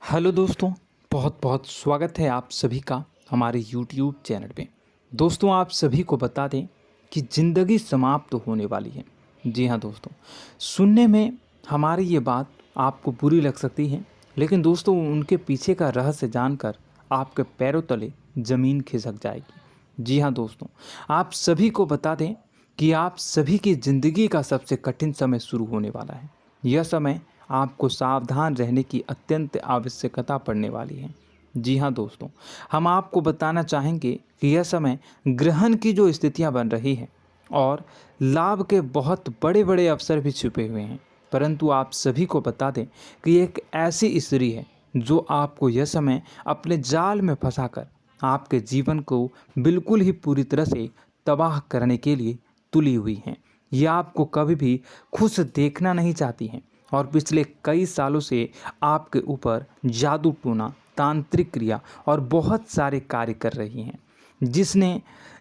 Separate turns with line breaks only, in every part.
Hello दोस्तों, बहुत बहुत स्वागत है आप सभी का हमारे YouTube चैनल पे। दोस्तों, आप सभी को बता दें कि ज़िंदगी समाप्त होने वाली है। जी हाँ दोस्तों, सुनने में हमारी ये बात आपको बुरी लग सकती है, लेकिन दोस्तों उनके पीछे का रहस्य जानकर आपके पैरों तले ज़मीन खिसक जाएगी। जी हाँ दोस्तों, आप सभी को बता दें कि आप सभी की ज़िंदगी का सबसे कठिन समय शुरू होने वाला है। यह समय आपको सावधान रहने की अत्यंत आवश्यकता पड़ने वाली है। जी हाँ दोस्तों, हम आपको बताना चाहेंगे कि यह समय ग्रहण की जो स्थितियां बन रही है और लाभ के बहुत बड़े बड़े अवसर भी छुपे हुए हैं। परंतु आप सभी को बता दें कि एक ऐसी स्त्री है जो आपको यह समय अपने जाल में फंसाकर आपके जीवन को बिल्कुल ही पूरी तरह से तबाह करने के लिए तुली हुई हैं। यह आपको कभी भी खुश देखना नहीं चाहती हैं और पिछले कई सालों से आपके ऊपर जादू टोना, तांत्रिक क्रिया और बहुत सारे कार्य कर रही हैं,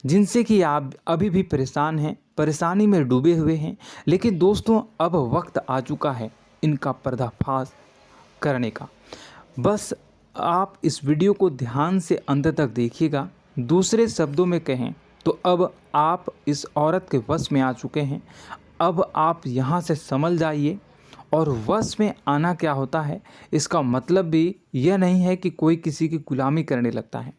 जिनसे कि आप अभी भी परेशान हैं, परेशानी में डूबे हुए हैं। लेकिन दोस्तों, अब वक्त आ चुका है इनका पर्दाफाश करने का। बस आप इस वीडियो को ध्यान से अंत तक देखिएगा। दूसरे शब्दों में कहें तो अब आप इस औरत के वश में आ चुके हैं। अब आप यहाँ से संभल जाइए। और वश में आना क्या होता है, इसका मतलब भी यह नहीं है कि कोई किसी की गुलामी करने लगता है।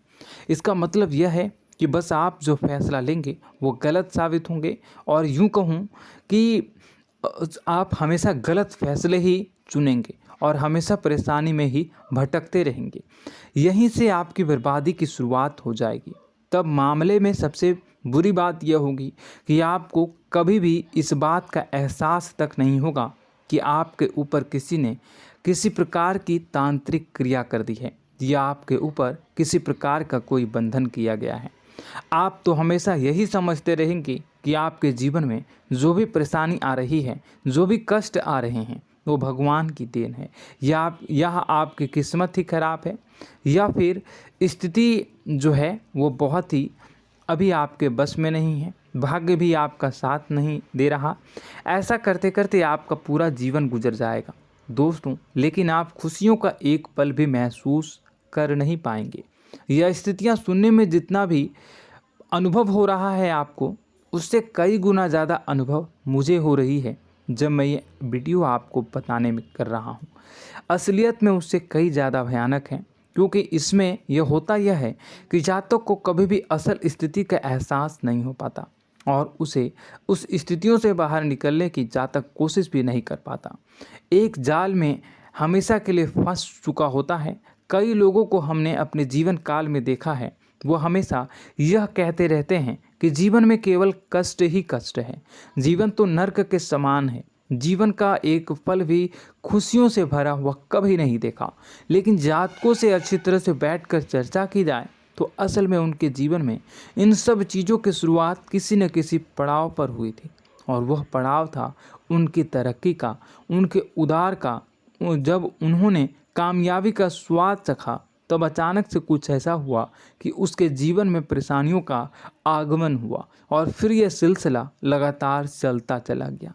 इसका मतलब यह है कि बस आप जो फैसला लेंगे वो गलत साबित होंगे, और यूँ कहूँ कि आप हमेशा गलत फैसले ही चुनेंगे और हमेशा परेशानी में ही भटकते रहेंगे। यहीं से आपकी बर्बादी की शुरुआत हो जाएगी। तब मामले में सबसे बुरी बात यह होगी कि आपको कभी भी इस बात का एहसास तक नहीं होगा कि आपके ऊपर किसी ने किसी प्रकार की तांत्रिक क्रिया कर दी है या आपके ऊपर किसी प्रकार का कोई बंधन किया गया है। आप तो हमेशा यही समझते रहेंगे कि आपके जीवन में जो भी परेशानी आ रही है, जो भी कष्ट आ रहे हैं, वो भगवान की देन है, या आपकी किस्मत ही खराब है, या फिर स्थिति जो है वो बहुत ही अभी आपके बस में नहीं है, भाग्य भी आपका साथ नहीं दे रहा। ऐसा करते करते आपका पूरा जीवन गुजर जाएगा दोस्तों, लेकिन आप खुशियों का एक पल भी महसूस कर नहीं पाएंगे। यह स्थितियां सुनने में जितना भी अनुभव हो रहा है आपको, उससे कई गुना ज़्यादा अनुभव मुझे हो रही है जब मैं ये वीडियो आपको बताने में कर रहा हूँ। असलियत में उससे कई ज़्यादा भयानक है, क्योंकि इसमें यह होता यह है कि जातक को कभी भी असल स्थिति का एहसास नहीं हो पाता और उसे उस स्थितियों से बाहर निकलने की जातक कोशिश भी नहीं कर पाता। एक जाल में हमेशा के लिए फंस चुका होता है। कई लोगों को हमने अपने जीवन काल में देखा है, वो हमेशा यह कहते रहते हैं कि जीवन में केवल कष्ट ही कष्ट है, जीवन तो नर्क के समान है, जीवन का एक पल भी खुशियों से भरा हुआ कभी नहीं देखा। लेकिन जातकों से अच्छी तरह से बैठकर चर्चा की जाए तो असल में उनके जीवन में इन सब चीज़ों की शुरुआत किसी न किसी पड़ाव पर हुई थी, और वह पड़ाव था उनकी तरक्की का, उनके उदार का। जब उन्होंने कामयाबी का स्वाद चखा, तब अचानक से कुछ ऐसा हुआ कि उसके जीवन में परेशानियों का आगमन हुआ, और फिर यह सिलसिला लगातार चलता चला गया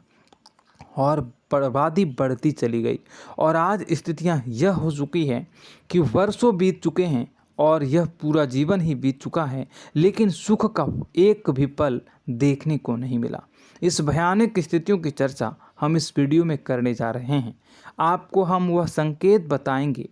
और बर्बादी बढ़ती चली गई। और आज स्थितियां यह हो चुकी है कि वर्षों बीत चुके हैं और यह पूरा जीवन ही बीत चुका है, लेकिन सुख का एक भी पल देखने को नहीं मिला। इस भयानक स्थितियों की चर्चा हम इस वीडियो में करने जा रहे हैं। आपको हम वह संकेत बताएंगे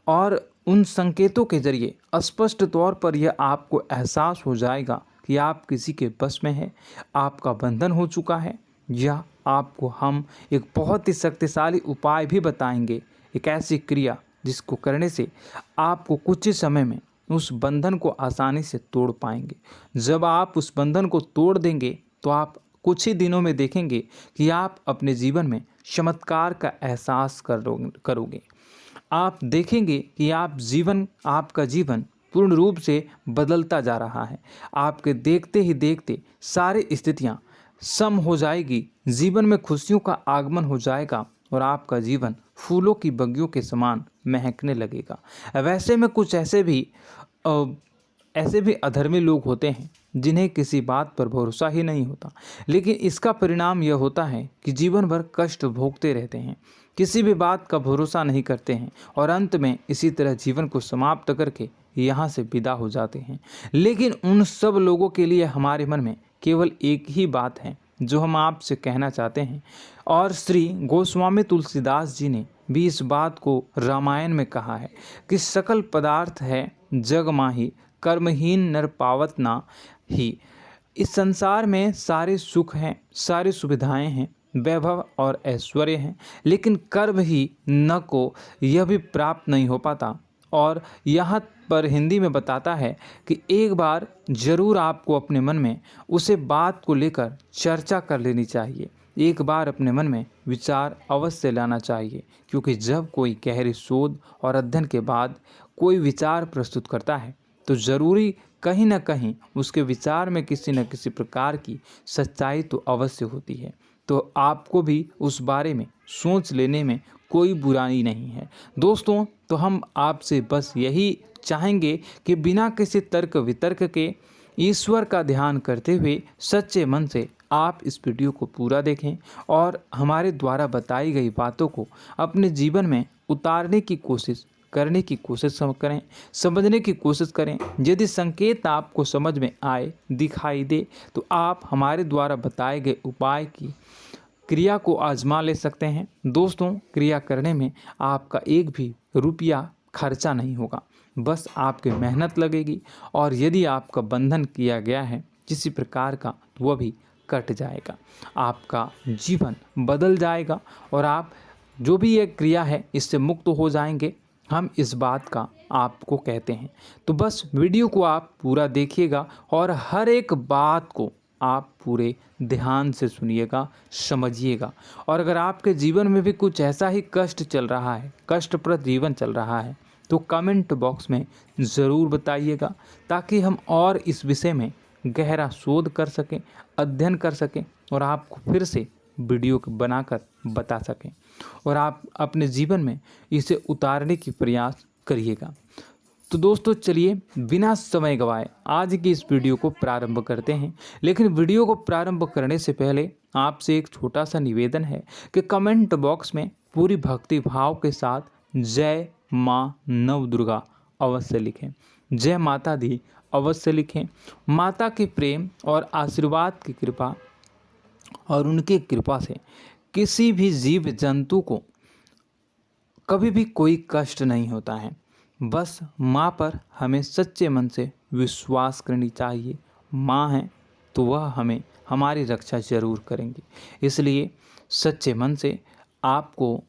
और उन संकेतों के जरिए स्पष्ट तौर पर यह आपको एहसास हो जाएगा कि आप किसी के बस में हैं, आपका बंधन हो चुका है, या आपको हम एक बहुत ही शक्तिशाली उपाय भी बताएंगे, एक ऐसी क्रिया जिसको करने से आपको कुछ ही समय में उस बंधन को आसानी से तोड़ पाएंगे। जब आप उस बंधन को तोड़ देंगे तो आप कुछ ही दिनों में देखेंगे कि आप अपने जीवन में चमत्कार का एहसास करोगे। आप देखेंगे कि आपका जीवन पूर्ण रूप से बदलता जा रहा है। आपके देखते ही देखते सारी स्थितियां सम हो जाएगी, जीवन में खुशियों का आगमन हो जाएगा और आपका जीवन फूलों की बगियों के समान महकने लगेगा। वैसे में कुछ ऐसे भी अधर्मी लोग होते हैं जिन्हें किसी बात पर भरोसा ही नहीं होता, लेकिन इसका परिणाम यह होता है कि जीवन भर कष्ट भोगते रहते हैं, किसी भी बात का भरोसा नहीं करते हैं और अंत में इसी तरह जीवन को समाप्त करके यहाँ से विदा हो जाते हैं। लेकिन उन सब लोगों के लिए हमारे मन में केवल एक ही बात है जो हम आपसे कहना चाहते हैं, और श्री गोस्वामी तुलसीदास जी ने भी इस बात को रामायण में कहा है कि सकल पदार्थ है जग माही, कर्महीन नर पावत ना ही। इस संसार में सारे सुख हैं, सारी सुविधाएं हैं, वैभव और ऐश्वर्य हैं, लेकिन कर्म ही न को यह भी प्राप्त नहीं हो पाता। और यहाँ पर हिंदी में बताता है कि एक बार जरूर आपको अपने मन में उसे बात को लेकर चर्चा कर लेनी चाहिए, एक बार अपने मन में विचार अवश्य लाना चाहिए, क्योंकि जब कोई गहरी शोध और अध्ययन के बाद कोई विचार प्रस्तुत करता है तो ज़रूरी कहीं ना कहीं उसके विचार में किसी न किसी प्रकार की सच्चाई तो अवश्य होती है। तो आपको भी उस बारे में सोच लेने में कोई बुराई नहीं है। दोस्तों, तो हम आपसे बस यही चाहेंगे कि बिना किसी तर्क वितर्क के ईश्वर का ध्यान करते हुए सच्चे मन से आप इस वीडियो को पूरा देखें और हमारे द्वारा बताई गई बातों को अपने जीवन में उतारने की कोशिश करने की कोशिश करें, समझने की कोशिश करें। यदि संकेत आपको समझ में आए, दिखाई दे, तो आप हमारे द्वारा बताए गए उपाय की क्रिया को आजमा ले सकते हैं। दोस्तों, क्रिया करने में आपका एक भी रुपया खर्चा नहीं होगा, बस आपकी मेहनत लगेगी, और यदि आपका बंधन किया गया है किसी प्रकार का तो वह भी कट जाएगा, आपका जीवन बदल जाएगा और आप जो भी ये क्रिया है इससे मुक्त हो जाएंगे। हम इस बात का आपको कहते हैं। तो बस वीडियो को आप पूरा देखिएगा और हर एक बात को आप पूरे ध्यान से सुनिएगा, समझिएगा। और अगर आपके जीवन में भी कुछ ऐसा ही कष्ट चल रहा है, कष्टप्रद जीवन चल रहा है, तो कमेंट बॉक्स में ज़रूर बताइएगा, ताकि हम और इस विषय में गहरा शोध कर सकें, अध्ययन कर सकें और आपको फिर से वीडियो बनाकर बता सकें और आप अपने जीवन में इसे उतारने की प्रयास करिएगा। तो दोस्तों, चलिए बिना समय गवाए आज की इस वीडियो को प्रारंभ करते हैं। लेकिन वीडियो को प्रारंभ करने से पहले आपसे एक छोटा सा निवेदन है कि कमेंट बॉक्स में पूरी भक्ति भाव के साथ जय माँ नव दुर्गा अवश्य लिखें, जय माता दी अवश्य लिखें। माता के प्रेम और आशीर्वाद की कृपा और उनकी कृपा से किसी भी जीव जंतु को कभी भी कोई कष्ट नहीं होता है। बस माँ पर हमें सच्चे मन से विश्वास करनी चाहिए। माँ है तो वह हमें हमारी रक्षा जरूर करेंगी। इसलिए सच्चे मन से आपको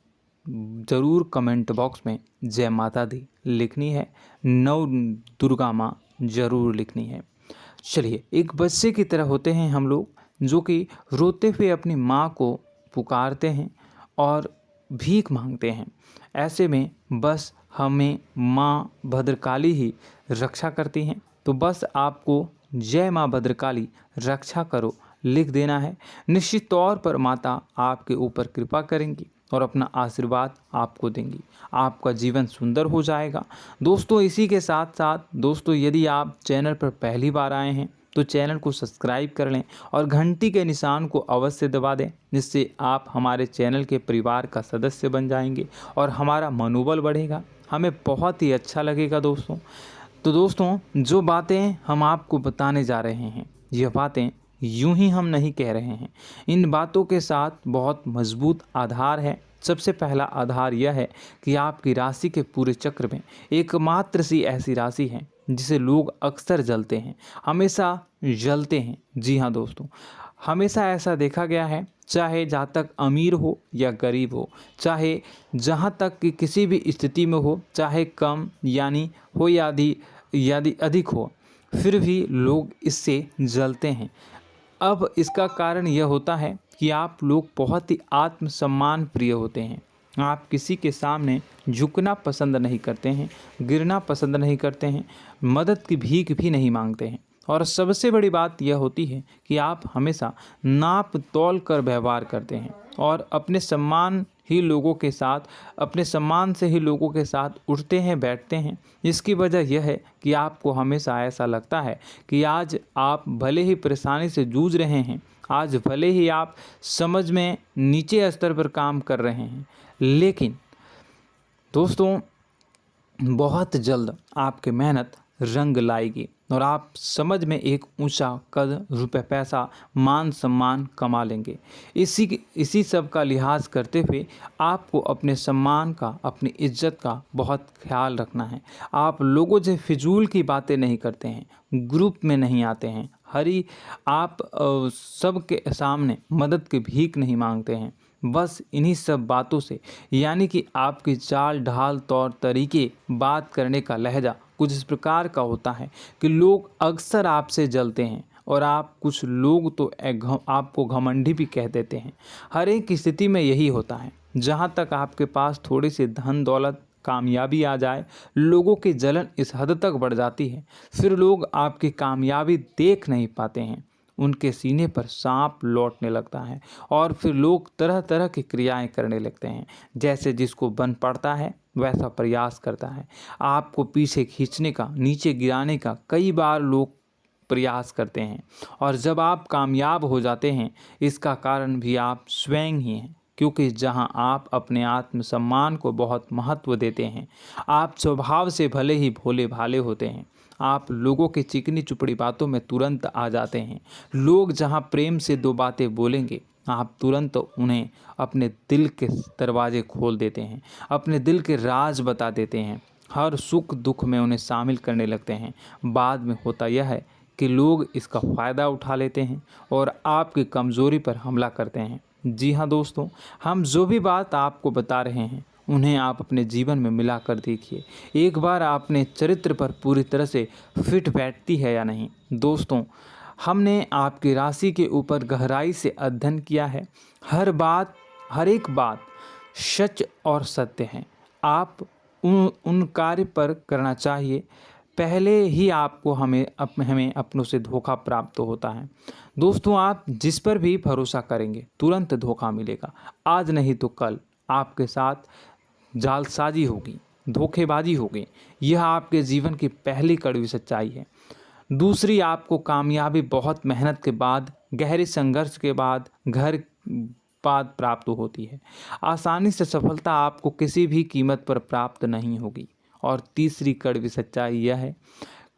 ज़रूर कमेंट बॉक्स में जय माता दी लिखनी है, नव दुर्गा माँ ज़रूर लिखनी है। चलिए, एक बच्चे की तरह होते हैं हम लोग, जो कि रोते हुए अपनी माँ को पुकारते हैं और भीख मांगते हैं। ऐसे में बस हमें माँ भद्रकाली ही रक्षा करती हैं। तो बस आपको जय माँ भद्रकाली रक्षा करो लिख देना है। निश्चित तौर पर माता आपके ऊपर कृपा करेंगी और अपना आशीर्वाद आपको देंगी, आपका जीवन सुंदर हो जाएगा। दोस्तों, इसी के साथ साथ दोस्तों, यदि आप चैनल पर पहली बार आए हैं तो चैनल को सब्सक्राइब कर लें और घंटी के निशान को अवश्य दबा दें, जिससे आप हमारे चैनल के परिवार का सदस्य बन जाएंगे और हमारा मनोबल बढ़ेगा, हमें बहुत ही अच्छा लगेगा दोस्तों। तो दोस्तों, जो बातें हम आपको बताने जा रहे हैं, यह बातें यूं ही हम नहीं कह रहे हैं। इन बातों के साथ बहुत मजबूत आधार है। सबसे पहला आधार यह है कि आपकी राशि के पूरे चक्र में एकमात्र सी ऐसी राशि है जिसे लोग अक्सर जलते हैं, हमेशा जलते हैं। जी हाँ दोस्तों, हमेशा ऐसा देखा गया है, चाहे जहाँ तक अमीर हो या गरीब हो, चाहे जहाँ तक कि किसी भी स्थिति में हो, चाहे कम यानी हो या अधिक हो, फिर भी लोग इससे जलते हैं। अब इसका कारण यह होता है कि आप लोग बहुत ही आत्मसम्मान प्रिय होते हैं। आप किसी के सामने झुकना पसंद नहीं करते हैं, गिरना पसंद नहीं करते हैं, मदद की भीख भी नहीं मांगते हैं और सबसे बड़ी बात यह होती है कि आप हमेशा नाप तौल कर व्यवहार करते हैं और अपने सम्मान से ही लोगों के साथ उठते हैं बैठते हैं। इसकी वजह यह है कि आपको हमेशा ऐसा लगता है कि आज आप भले ही परेशानी से जूझ रहे हैं, आज भले ही आप समझ में नीचे स्तर पर काम कर रहे हैं, लेकिन दोस्तों बहुत जल्द आपकी मेहनत रंग लाएगी और आप समझ में एक ऊंचा कद, रुपए, पैसा, मान सम्मान कमा लेंगे। इसी सब का लिहाज करते हुए आपको अपने सम्मान का, अपनी इज्जत का बहुत ख्याल रखना है। आप लोगों से फिजूल की बातें नहीं करते हैं, ग्रुप में नहीं आते हैं, आप सबके सामने मदद की भीख नहीं मांगते हैं। बस इन्हीं सब बातों से, यानी कि आपकी चाल ढाल, तौर तरीके, बात करने का लहजा कुछ इस प्रकार का होता है कि लोग अक्सर आपसे जलते हैं और कुछ लोग तो आपको घमंडी भी कह देते हैं। हर एक स्थिति में यही होता है। जहाँ तक आपके पास थोड़ी सी धन दौलत, कामयाबी आ जाए, लोगों की जलन इस हद तक बढ़ जाती है, फिर लोग आपकी कामयाबी देख नहीं पाते हैं, उनके सीने पर सांप लौटने लगता है और फिर लोग तरह तरह की क्रियाएं करने लगते हैं। जैसे जिसको बन पड़ता है वैसा प्रयास करता है। आपको पीछे खींचने का, नीचे गिराने का कई बार लोग प्रयास करते हैं और जब आप कामयाब हो जाते हैं, इसका कारण भी आप स्वयं ही हैं। क्योंकि जहां आप अपने आत्मसम्मान को बहुत महत्व देते हैं, आप स्वभाव से भले ही भोले भाले होते हैं, आप लोगों की चिकनी चुपड़ी बातों में तुरंत आ जाते हैं। लोग जहां प्रेम से दो बातें बोलेंगे, आप तुरंत उन्हें अपने दिल के दरवाजे खोल देते हैं, अपने दिल के राज बता देते हैं, हर सुख दुख में उन्हें शामिल करने लगते हैं। बाद में होता यह है कि लोग इसका फ़ायदा उठा लेते हैं और आपकी कमज़ोरी पर हमला करते हैं। जी हाँ दोस्तों, हम जो भी बात आपको बता रहे हैं उन्हें आप अपने जीवन में मिला कर देखिए। एक बार आपने चरित्र पर पूरी तरह से फिट बैठती है या नहीं। दोस्तों, हमने आपकी राशि के ऊपर गहराई से अध्ययन किया है। हर एक बात सच और सत्य है। आप उन कार्य पर करना चाहिए, पहले ही आपको हमें अपनों से धोखा प्राप्त होता है। दोस्तों, आप जिस पर भी भरोसा करेंगे तुरंत धोखा मिलेगा। आज नहीं तो कल आपके साथ जालसाजी होगी, धोखेबाजी होगी। यह आपके जीवन की पहली कड़वी सच्चाई है। दूसरी, आपको कामयाबी बहुत मेहनत के बाद, गहरे संघर्ष के बाद प्राप्त होती है। आसानी से सफलता आपको किसी भी कीमत पर प्राप्त नहीं होगी। और तीसरी कड़वी सच्चाई यह है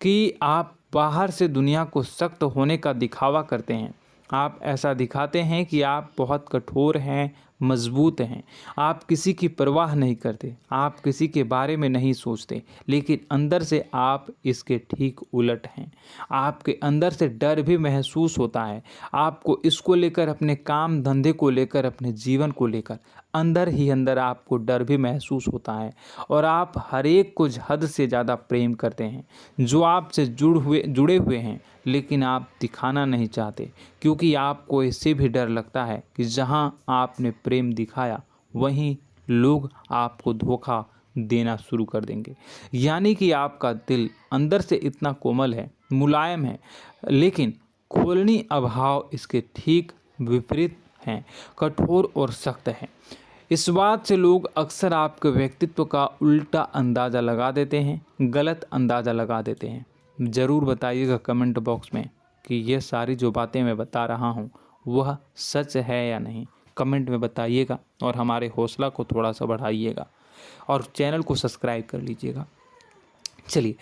कि आप बाहर से दुनिया को सख्त होने का दिखावा करते हैं। आप ऐसा दिखाते हैं कि आप बहुत कठोर हैं, मजबूत हैं, आप किसी की परवाह नहीं करते, आप किसी के बारे में नहीं सोचते, लेकिन अंदर से आप इसके ठीक उलट हैं। आपके अंदर से डर भी महसूस होता है। आपको इसको लेकर, अपने काम धंधे को लेकर, अपने जीवन को लेकर अंदर ही अंदर आपको डर भी महसूस होता है और आप हर एक को हद से ज़्यादा प्रेम करते हैं, जो आपसे जुड़े हुए हैं, लेकिन आप दिखाना नहीं चाहते, क्योंकि आपको इससे भी डर लगता है कि जहां आपने प्रेम दिखाया वहीं लोग आपको धोखा देना शुरू कर देंगे। यानी कि आपका दिल अंदर से इतना कोमल है, मुलायम है, लेकिन खोलनी अभाव इसके ठीक विपरीत हैं, कठोर और सख्त हैं। इस बात से लोग अक्सर आपके व्यक्तित्व का उल्टा अंदाज़ा लगा देते हैं, गलत अंदाज़ा लगा देते हैं। ज़रूर बताइएगा कमेंट बॉक्स में कि ये सारी जो बातें मैं बता रहा हूँ वह सच है या नहीं। कमेंट में बताइएगा और हमारे हौसला को थोड़ा सा बढ़ाइएगा और चैनल को सब्सक्राइब कर लीजिएगा। चलिए,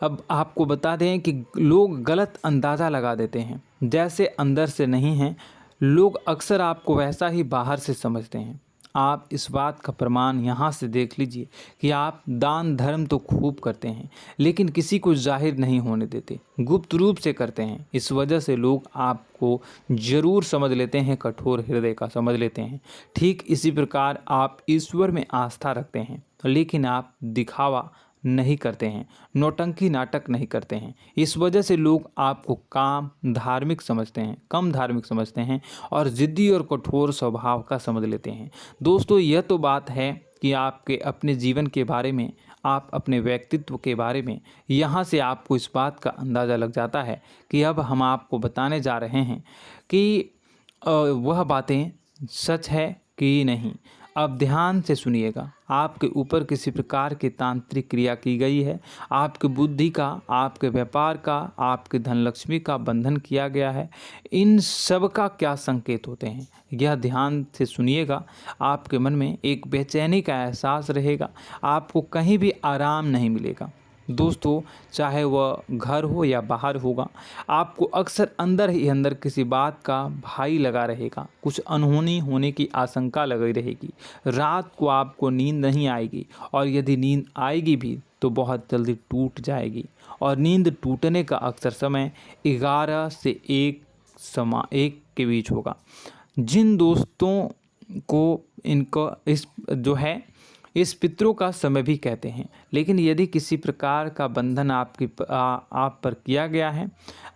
अब आपको बता दें कि लोग गलत अंदाज़ा लगा देते हैं। जैसे अंदर से नहीं हैं, लोग अक्सर आपको वैसा ही बाहर से समझते हैं। आप इस बात का प्रमाण यहाँ से देख लीजिए कि आप दान धर्म तो खूब करते हैं, लेकिन किसी को जाहिर नहीं होने देते, गुप्त रूप से करते हैं। इस वजह से लोग आपको ज़रूर समझ लेते हैं, कठोर हृदय का समझ लेते हैं। ठीक इसी प्रकार आप ईश्वर में आस्था रखते हैं, लेकिन आप दिखावा नहीं करते हैं, नौटंकी नाटक नहीं करते हैं। इस वजह से लोग आपको कम धार्मिक समझते हैं और ज़िद्दी और कठोर स्वभाव का समझ लेते हैं। दोस्तों, यह तो बात है कि आपके अपने जीवन के बारे में, आप अपने व्यक्तित्व के बारे में, यहाँ से आपको इस बात का अंदाज़ा लग जाता है कि अब हम आपको बताने जा रहे हैं कि वह बातें सच है कि नहीं। अब ध्यान से सुनिएगा। आपके ऊपर किसी प्रकार की तांत्रिक क्रिया की गई है, आपकी बुद्धि का, आपके व्यापार का, आपके धनलक्ष्मी का बंधन किया गया है। इन सब का क्या संकेत होते हैं, यह ध्यान से सुनिएगा। आपके मन में एक बेचैनी का एहसास रहेगा, आपको कहीं भी आराम नहीं मिलेगा। दोस्तों, चाहे वह घर हो या बाहर होगा, आपको अक्सर अंदर ही अंदर किसी बात का भय लगा रहेगा, कुछ अनहोनी होने की आशंका लगी रहेगी। रात को आपको नींद नहीं आएगी, और यदि नींद आएगी भी तो बहुत जल्दी टूट जाएगी। और नींद टूटने का अक्सर समय 11 से 1 के बीच होगा। जिन दोस्तों को इनको इस पितरों का समय भी कहते हैं। लेकिन यदि किसी प्रकार का बंधन आप पर किया गया है,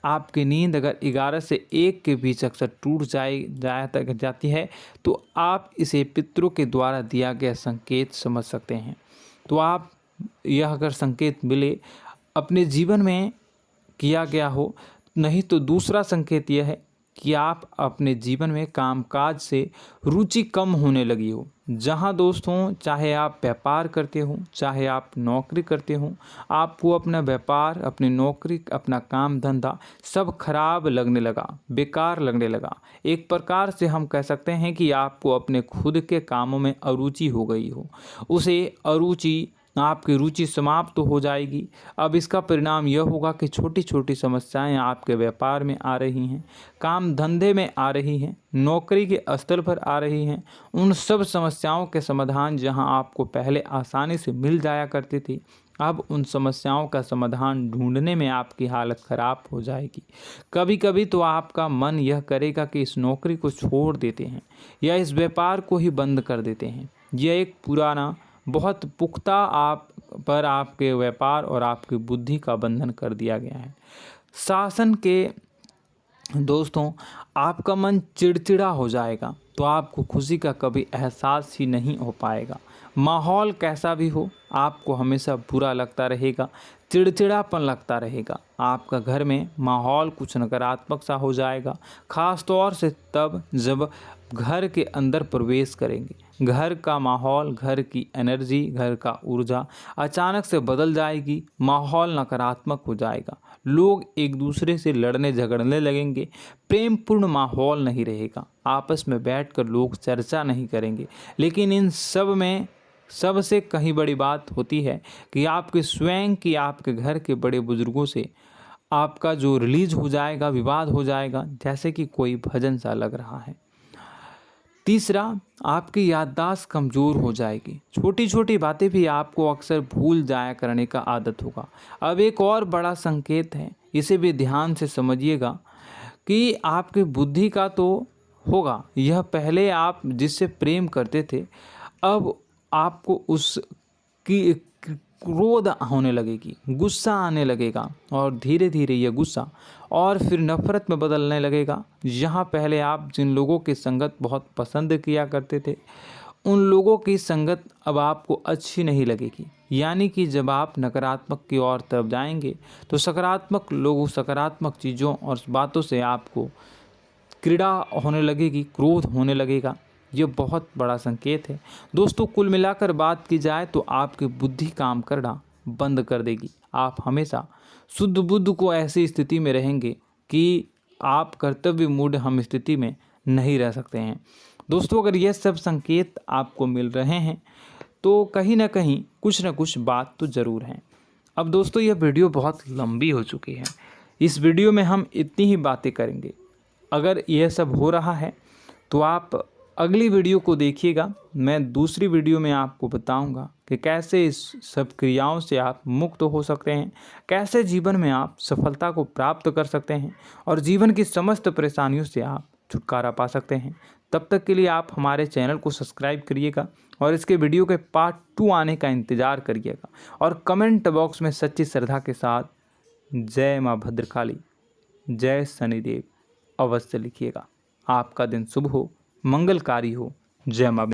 आपकी नींद अगर 11 से 1 के बीच अक्सर टूट जाती है, तो आप इसे पितरों के द्वारा दिया गया संकेत समझ सकते हैं। तो आप यह अगर संकेत मिले अपने जीवन में किया गया हो, नहीं तो दूसरा संकेत यह है कि आप अपने जीवन में कामकाज से रुचि कम होने लगी हो। जहां दोस्तों, चाहे आप व्यापार करते हो, चाहे आप नौकरी करते हो, आपको अपना व्यापार, अपनी नौकरी, अपना काम धंधा सब खराब लगने लगा, बेकार लगने लगा। एक प्रकार से हम कह सकते हैं कि आपको अपने खुद के कामों में अरुचि हो गई हो। उसे अरुचि, आपकी रुचि समाप्त तो हो जाएगी। अब इसका परिणाम यह होगा कि छोटी छोटी समस्याएं आपके व्यापार में आ रही हैं, काम धंधे में आ रही हैं, नौकरी के स्तर पर आ रही हैं। उन सब समस्याओं के समाधान जहां आपको पहले आसानी से मिल जाया करती थी, अब उन समस्याओं का समाधान ढूंढने में आपकी हालत ख़राब हो जाएगी। कभी कभी तो आपका मन यह करेगा कि इस नौकरी को छोड़ देते हैं या इस व्यापार को ही बंद कर देते हैं। यह एक पुराना, बहुत पुख्ता आपके व्यापार और आपकी बुद्धि का बंधन कर दिया गया है। शासन के दोस्तों, आपका मन चिड़चिड़ा हो जाएगा, तो आपको खुशी का कभी एहसास ही नहीं हो पाएगा। माहौल कैसा भी हो, आपको हमेशा बुरा लगता रहेगा, चिड़चिड़ापन लगता रहेगा। आपका घर में माहौल कुछ नकारात्मक सा हो जाएगा, ख़ास तौर से तब जब घर के अंदर प्रवेश करेंगे। घर का माहौल, घर की एनर्जी, घर का ऊर्जा अचानक से बदल जाएगी, माहौल नकारात्मक हो जाएगा। लोग एक दूसरे से लड़ने झगड़ने लगेंगे, प्रेमपूर्ण माहौल नहीं रहेगा, आपस में बैठकर लोग चर्चा नहीं करेंगे। लेकिन इन सब में सबसे कहीं बड़ी बात होती है कि आपके स्वयं की, आपके घर के बड़े बुजुर्गों से आपका जो रिलीज हो जाएगा, विवाद हो जाएगा, जैसे कि कोई भजन सा लग रहा है। तीसरा, आपकी याददाश्त कमज़ोर हो जाएगी, छोटी छोटी बातें भी आपको अक्सर भूल जाया करने का आदत होगा। अब एक और बड़ा संकेत है, इसे भी ध्यान से समझिएगा कि आपकी बुद्धि का तो होगा, यह पहले आप जिससे प्रेम करते थे, अब आपको उसकी क्रोध होने लगेगी, गुस्सा आने लगेगा, और धीरे धीरे यह गुस्सा और फिर नफरत में बदलने लगेगा। यहाँ पहले आप जिन लोगों की संगत बहुत पसंद किया करते थे, उन लोगों की संगत अब आपको अच्छी नहीं लगेगी। यानी कि जब आप नकारात्मक की ओर तरफ जाएंगे, तो सकारात्मक लोगों, सकारात्मक चीज़ों और बातों से आपको क्रीड़ा होने लगेगी, क्रोध होने लगेगा। ये बहुत बड़ा संकेत है दोस्तों। कुल मिलाकर बात की जाए तो आपकी बुद्धि काम करना बंद कर देगी। आप हमेशा शुद्ध बुद्ध को ऐसी स्थिति में रहेंगे कि आप कर्तव्य मूढ़ हम स्थिति में नहीं रह सकते हैं। दोस्तों, अगर ये सब संकेत आपको मिल रहे हैं तो कहीं ना कहीं कुछ ना कुछ बात तो ज़रूर है। अब दोस्तों, यह वीडियो बहुत लंबी हो चुकी है, इस वीडियो में हम इतनी ही बातें करेंगे। अगर यह सब हो रहा है तो आप अगली वीडियो को देखिएगा। मैं दूसरी वीडियो में आपको बताऊंगा कि कैसे इस सब क्रियाओं से आप मुक्त हो सकते हैं, कैसे जीवन में आप सफलता को प्राप्त कर सकते हैं और जीवन की समस्त परेशानियों से आप छुटकारा पा सकते हैं। तब तक के लिए आप हमारे चैनल को सब्सक्राइब करिएगा और इसके वीडियो के पार्ट 2 आने का इंतज़ार करिएगा। और कमेंट बॉक्स में सच्ची श्रद्धा के साथ जय माँ भद्रकाली, जय शनिदेव अवश्य लिखिएगा। आपका दिन शुभ हो, मंगलकारी हो। जय माँ।